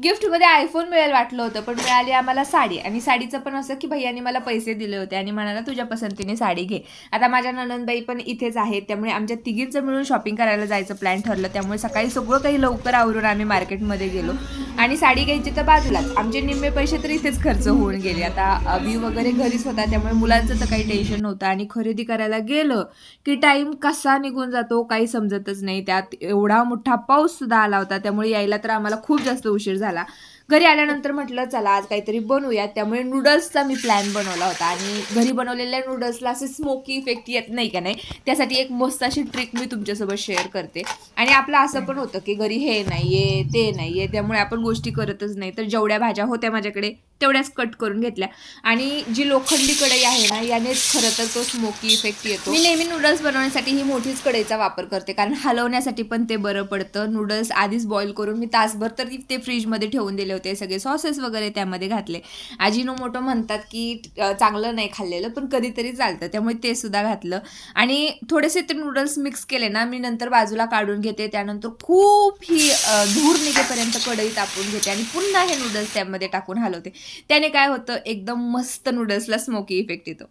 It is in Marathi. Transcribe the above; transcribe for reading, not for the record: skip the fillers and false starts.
गिफ्टमध्ये आयफोन मिळेल वाटलं होतं, पण मिळाली आम्हाला साडी. आणि साडीचं पण असं की भैयाने मला पैसे दिले होते आणि म्हणाला तुझ्या पसंतीने साडी घे. आता माझ्या नणंदबाई पण इथेच आहेत, त्यामुळे आमच्या तिघींचं मिळून शॉपिंग करायला जायचं प्लॅन ठरलं. त्यामुळे सकाळी सगळं काही लवकर आवरून आम्ही मार्केटमध्ये गेलो. आणि साडी घ्यायची तर बाजूलाच, आमचे निम्मे पैसे तर इथेच खर्च होऊन गेले. आता अभि वगैरे घरीच होता, त्यामुळे मुलांचं तर काही टेन्शन नव्हतं. आणि खरेदी करायला गेलं की टाईम कसा निघून जातो काही समजतच नाही. त्यात एवढा मोठा पाऊस सुद्धा आला होता, त्यामुळे यायला तर आम्हाला खूप जास्त उशीर झाला. घरी आल्यानंतर म्हटलं चला आज काहीतरी बनवूयात, त्यामुळे नूडल्सचा मी प्लॅन बनवला होता. आणि घरी बनवलेल्या नूडल्सला असे स्मोकी इफेक्ट येत नाही का नाही, त्यासाठी एक मस्त अशी ट्रिक मी तुमच्यासोबत शेअर करते. आणि आपलं असं पण होतं की घरी हे नाहीये ते नाहीये, त्यामुळे आपण गोष्टी करतच नाही. तर जेवढ्या भाज्या होत्या माझ्याकडे तेवढ्याच कट करून घेतल्या. आणि जी लोखंडी कढई आहे ना, यानेच खरं तर तो स्मोकी इफेक्ट येतो. मी नेहमी नूडल्स बनवण्यासाठी ही मोठीच कढईचा वापर करते, कारण हलवण्यासाठी पण ते बरं पडतं. नूडल्स आधीच बॉईल करून मी तासभर तर ते फ्रीजमध्ये ठेवून दिले होते, सगळे सॉसेस वगैरे त्यामध्ये घातले. अजिनोमोटो म्हणतात की चांगलं नाही खाल्लेलं, पण कधीतरी चालतं, त्यामुळे ते सुद्धा घातलं. आणि थोडेसे ते नूडल्स मिक्स केले ना, मी नंतर बाजूला काढून घेते. त्यानंतर खूप ही धूर निघेपर्यंत कढई तापवून घेते आणि पुन्हा हे नूडल्स त्यामध्ये टाकून हलवते. त्याने काय होतं, एकदम मस्त नूडल्सला स्मोकी इफेक्ट येतो.